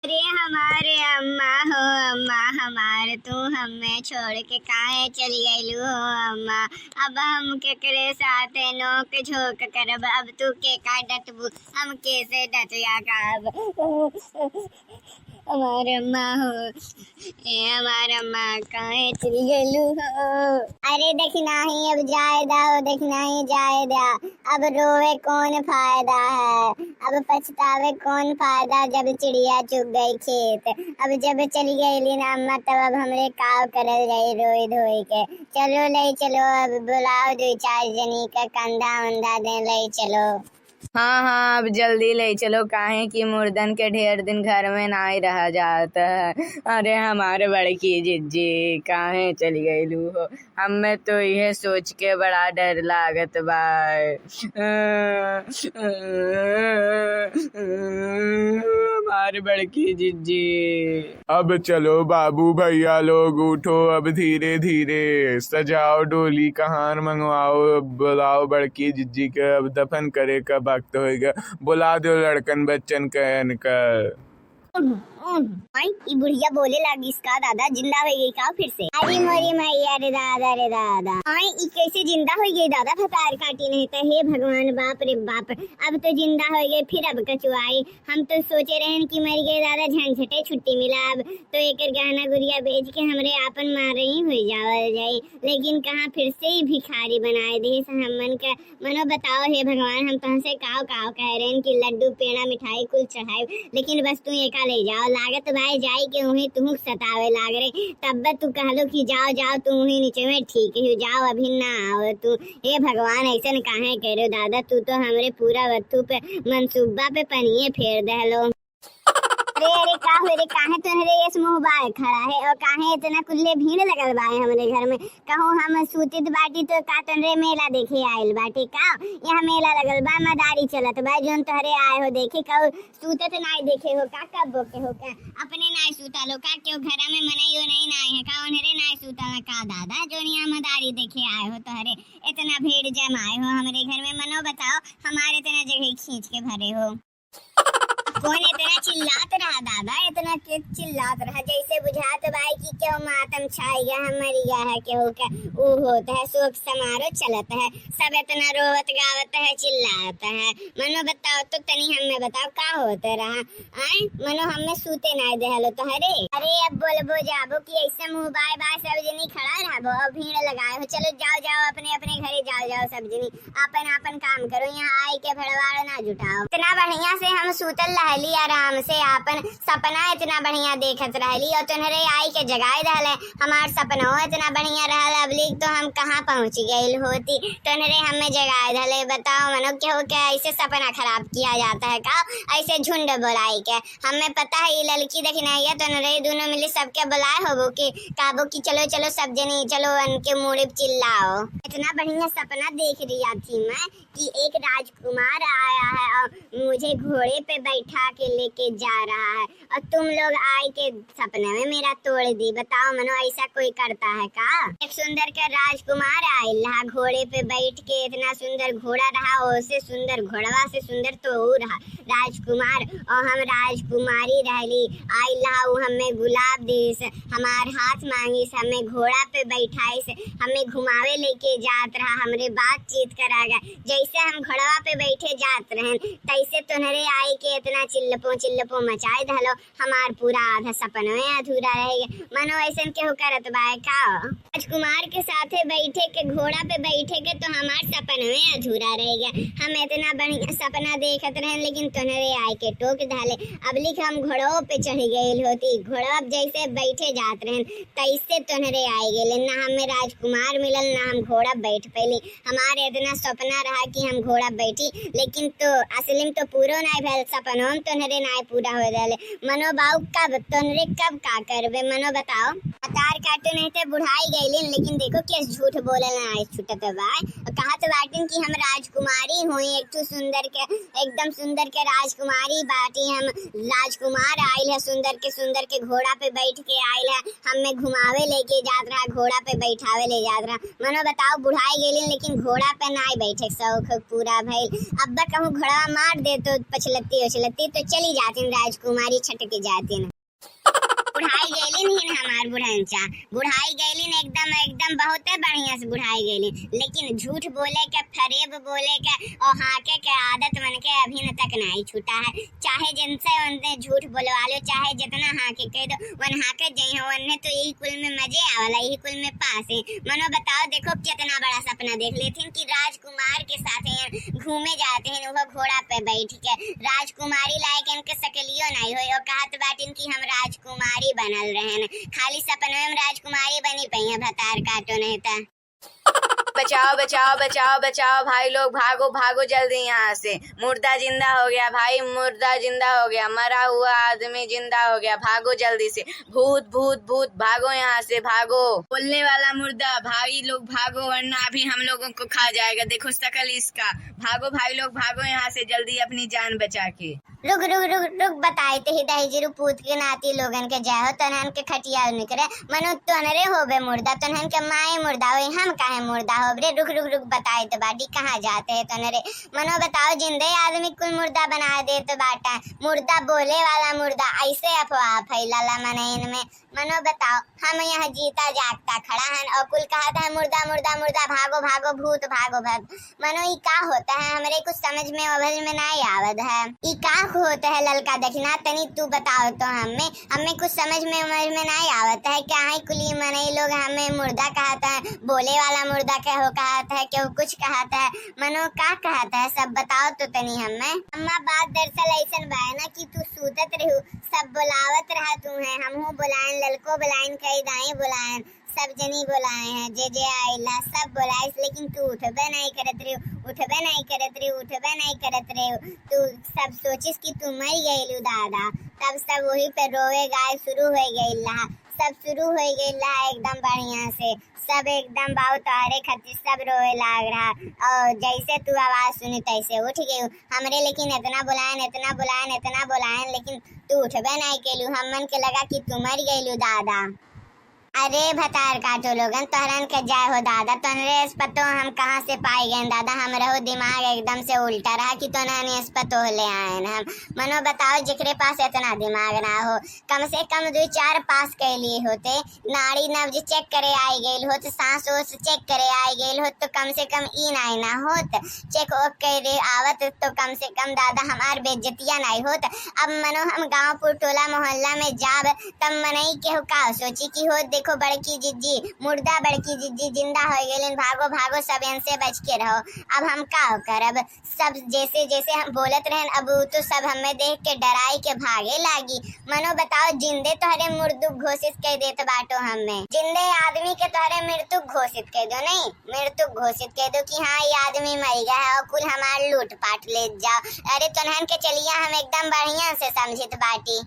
अरे हमारे अम्मा हो अम्मा, हमारे तू हमें छोड़ के काहे चली गईलू हो अम्मा। अब हम केकरे साथे नोक झोंक करब, अब तू के का डटबू, हम कैसे डटिया करब। हमारे अम्मा हो हमारे अम्मा काहे चली गईलू हो। अरे देखना ही अब जाए दा, देखना ही जाए दा, अब रोवे कौन फायदा है, अब पछतावे कौन फायदा, जब चिड़िया चुग गई खेत। अब जब चली गई ना अम्मा, तब अब हमरे काव करल गई रोई धोई के। चलो ले चलो, अब बुलाओ दो चार जनी का, कंधा उंधा दे ले चलो। हाँ, अब जल्दी ले चलो, काहे कि मुर्दन के ढेर दिन घर में ना ही रहा जाता है। अरे हमारे बड़की जिज्जी काहे चली गईलू हो, हमें तो यह सोच के बड़ा डर लागत बा। हमारे बड़की जिज्जी। अब चलो बाबू भैया लोग उठो, अब धीरे धीरे सजाओ डोली, कहार मंगवाओ, बुलाओ बड़की जिज्जी के, अब दफन करे का वक्त होएगा। बुला दो लड़कन बच्चन कहन का। ई बुढ़िया बोले लगी, इसका दादा जिंदा हो गई का फिर से। अरे मोरी मैया रे दादा रे दादा, आई ई कैसे जिंदा हो गई दादा, फतार काटी नहीं तो। हे भगवान बाप रे बाप, अब तो जिंदा हो गए फिर अब कचुआई। हम तो सोचे रहे कि मर गए दादा, झंझटे छुट्टी मिला, अब तो एक गहना गुड़िया बेच के हमरे आपन मारे ही हो जावल जाई। लेकिन कहाँ फिर से ही भिखारी बनाए दे हमन का। मनो बताओ हे भगवान, हम तुमसे काव काव कह रहे हैं कि लड्डू पेड़ा मिठाई कुल चढ़ाए, लेकिन बस तू एका ले जाओ। लागत भाई जाई के उन्हें तुम सतावे लाग रहे, तब तू कहलो कि जाओ जाओ तुम ही नीचे में ठीक है जाओ, अभी ना आओ तू। हे भगवान ऐसा काहे कह रहे हो दादा, तू तो हमरे पूरा वस्तु पे मनसूबा पे पनिए फेर दहलो। अरे अरे का हो रे, काहे तुम्हारे इस मुंह बाय खड़ा है और काहे इतना कुल्ले भीड़ लगल बाए हमरे घर में। कहूँ हम सूतित बाटी तो का तनरे मेला देखे आयल बाटी का, यहाँ मेला लगल बा, मदारी चलत बा, जोन तोहरे आए हो देखे। कहूँ सूतत नाई देखे हो का, कब बोके हो का, अपने नाई सूता लो का, क्यों घर में मनइयो नहीं नाई है का, उन्हरे नाई सूता का दादा, जोन यहाँ मदारी देखे आए हो तोहरे इतना भीड़ जमाए हो हमरे घर में। मनो बताओ हमारे इतना जगह खींच के भरे हो। कौन इतना चिल्लात रहा दादा, इतना चिल्लात रहा जैसे बुझात बाई कि क्यों मातम छाई गया है, मर गया है, क्यों क्या वो होता है, शोक समारोह चलत है, सब इतना रोवत गावत है चिल्लाता है। मनो बताओ तो तनी हमें बताओ का होते रहा आए। मनो हमें सूते नहीं देहलो तो हरे। अरे अब बोलबो जाबो कि ऐसे मुंह बाय बाय सब जनी खड़ा रहो, अब भीड़ लगाए हो, चलो जाओ जाओ अपने अपने घरे जाओ जाओ, सब जनी अपन अपन काम करो, यहाँ आई के भड़वाड़ ना जुटाओ। इतना बढ़िया से हम सूतल रहली आराम से, आपन सपना इतना बढ़िया देखत रहली और तुम्हारे आई के जगाए रहले। हमार सपना इतना बढ़िया रहल, अब लिख तो हम कहाँ पहुँच गई होती, तुम्हारे हमें जगाए रहले। बताओ मनो क्यों क्या ऐसे सपना खराब किया जाता है का, ऐसे झुंड बुलाई के। हमें पता है ये लड़की देखना है, तुम्हारे दोनों मिले सबके बुलाए हो कि काबो की चलो चलो सब जनी चलो उनके मुड़े चिल्लाओ। इतना बढ़िया सपना देख रही थी मैं कि एक राजकुमार आया है और मुझे घोड़े पे बैठा के लेके जा रहा है, और तुम लोग आए के सपने में मेरा तोड़ दी। बताओ मनो ऐसा कोई करता है का। एक सुंदर का राजकुमार आया घोड़े पे बैठ के, इतना सुंदर घोड़ा रहा, उससे सुंदर घोड़वा से सुंदर तो वो रहा राजकुमार, और हम राजकुमारी रहली। आई ला हमें गुलाब दीस, हमार हाथ मांगिस, हमें घोड़ा पे बैठाइस, हमें घुमावे लेके जात रहा, हमरे बातचीत करागा। जैसे हम घोड़वा पे बैठे जात रहे तैसे तुम्हारे आई के इतना चिल्लपो मचाए धलो, हमार पूरा आधा सपना में अधूरा रहेगा। मनो ऐसा केहू करत बाय का, राजकुमार के साथे बैठे के घोड़ा पे बैठे के तो हमार सपना में अधूरा रहेगा। हम इतना बढ़िया सपना देखत रहे, लेकिन तुम्हारे आई के टोक डाले। अब लिख हम घोड़ों पे चढ़ गए होती, घोड़ा जैसे बैठे जात रहे तैसे तुम्हारे आई गए, ना हमें राजकुमार मिलल ना हम घोड़ा बैठ पैली। हमारे इतना सपना रहा कि हम घोड़ा बैठी, लेकिन तो असली में तो पूरा नहीं भेल, सपनों में तुम्हारे नहीं पूरा हो जाले। मनो बाऊ कब तुम्हारे कब का करबे मनो बताओ। अतार काटो नहीं तो बुढ़ाई गईली, लेकिन देखो कैसे झूठ बोले ना छुटत बाय। कहा तो बाटिन कि हम राजकुमारी हुई, एक तो सुंदर के एकदम सुंदर के राजकुमारी बाटी, हम राजकुमार आयल है सुंदर के घोड़ा पे बैठ के आयल है, हमें घुमावे लेके जात रहा, घोड़ा पे बैठावे ले जात रहा। मनो बताओ बुढ़ाई गईली, लेकिन घोड़ा पे नहीं बैठे शौक पूरा भइल। अब कहूँ घोड़ा मार दे तो पछलत्ती रहती तो चली जाती राजकुमारी छटक जाती। बुढ़ाई गैलिन ही हमार बुढ़नचा, बुढ़ाई गैलिन एकदम एकदम बहुते बढ़िया से बुढ़ाई गैलिन, लेकिन झूठ बोले के, फरेब बोले के और हाके के आदत मन के अभी तक नहीं छूटा है। चाहे जिनसे उनसे झूठ बोलवा लो, चाहे जितना हाके कह दो वन हाके जई हो, उन्हें तो यही कुल में मजे आवला, यही कुल में पास है। मनो बताओ, देखो कितना बड़ा सपना देख लेते कि राजकुमार के साथ घूमे जाते हैं, वो घोड़ा पे बैठ के। राजकुमारी लायक इनके सकलियो नहीं हो, और कहत बाटिन की हम राजकुमारी बनल रहन, खाली सपने में राजकुमारी बनी पई है, भतार काटो नहीं था। बचाओ बचाओ बचाओ बचाओ भाई लोग, भागो भागो जल्दी यहाँ से। मुर्दा जिंदा हो गया भाई, मुर्दा जिंदा हो गया, मरा हुआ आदमी जिंदा हो गया, भागो जल्दी से। भूत भूत भूत, भागो यहाँ से भागो। बोलने वाला मुर्दा, भाई लोग भागो वरना अभी हम लोगों को खा जाएगा। देखो शकल इसका, भागो भाई लोग भागो यहाँ से जल्दी अपनी जान बचा के। रुक रुक रुक रुक, बताए थे दहेजरू पूत के नाती लोगन के जय हो, तनहन के खटिया निकले। मनु तोनरे होबे मुर्दा, तनहन के माए मुर्दा हो, हम काहे मुर्दा हो रे। रुक रुक रुक, बताए तो बाटी कहाँ जाते हैं तोनरे। मनो बताओ, जिंदे आदमी कुल मुर्दा बना दे तो बाटा, मुर्दा बोले वाला मुर्दा, ऐसे अफवाह फैलाला मने इनमें। मनो बताओ, हम यहाँ जीता जागता खड़ा है और कुल कहा था मुर्दा मुर्दा मुर्दा, भागो भागो भूत भागो भाग। मनो ई का होता है, हमरे कुछ समझ में अवल में नहीं आवत है। ई का होता है ललका देखना, तनी तू बताओ तो हमें कुछ समझ में नहीं आवत है। क्या है कुली मने लोग हमें मुर्दा कहता है, बोले वाला मुर्दा के हो कहता है, क्यों कुछ कहता है। मनो का कहता है, सब बताओ तो तनी हमें। अम्मा बात दरअसल ऐसन बा ना कि तू सूतत रहू, सब बुलावत रहा तू है, हमहू बुलाएं, ललको बुलाएं, कई दाएं बुलाएं, सब जनी बुलाए हैं, जे आइला सब बुलाए, लेकिन तू उठबे नहीं करत रे, उठबे नहीं करत रे, उठबे नहीं करत रे। तू सब सोचिस कि तू मर गईलू दादा, तब सब वही पे रोवे गाय शुरू हो गईला, सब शुरू हो गईला एकदम बढ़िया से, सब एकदम बाऊ तोहरे खातिर सब रोए लाग रहा। और जैसे तू आवाज सुनी तैसे उठ गई हमरे, लेकिन इतना बुलाएं इतना बुलाएं इतना बुलाएं, लेकिन तू उठबे नहीं केलू। हमन के लगा कि तू मर गईलू दादा। अरे भतार काटो लोगन, तोहरन के जाय हो दादा, तोहरे पतो हम कहाँ से पाई गए दादा। हम रहो दिमाग एकदम से उल्टा रहा कि तोहने पतो ले आए हम। मनो बताओ, जिकरे पास इतना दिमाग ना हो, कम से कम 2-4 पास के लिए होते, नाड़ी नब्ज चेक करे आई गई होत, सांस ओस चेक करे आई गई होत, तो कम से कम ई नहीं ना होत, चेक ओक करे आवत तो कम से कम दादा हमार बेइज्जतियां नहीं होत। अब मनो हम गाँव टोला मोहल्ला में जाब, तब मनई के का सोची की हो, देखो बड़की जिज्जी मुर्दा, बड़की जिज्जी जिंदा हो गई, भागो भागो सब इनसे बच के रहो। अब हम का करब, सब जैसे जैसे हम बोलत रहें, अब तो सब हमें देख के डराई के भागे लागी। मनो बताओ, जिंदे तोहरे मृत्यु घोषित कर देत बाटो, हमें जिंदे आदमी के तोहरे मृत्यु घोषित कर दो, नहीं मृत्यु घोषित कर दो कि हाँ ये आदमी मर गया है और कुल हमार लूट पाट ले जाओ। अरे तोहन के चलिया हम एकदम बढ़िया से समझित बाटी।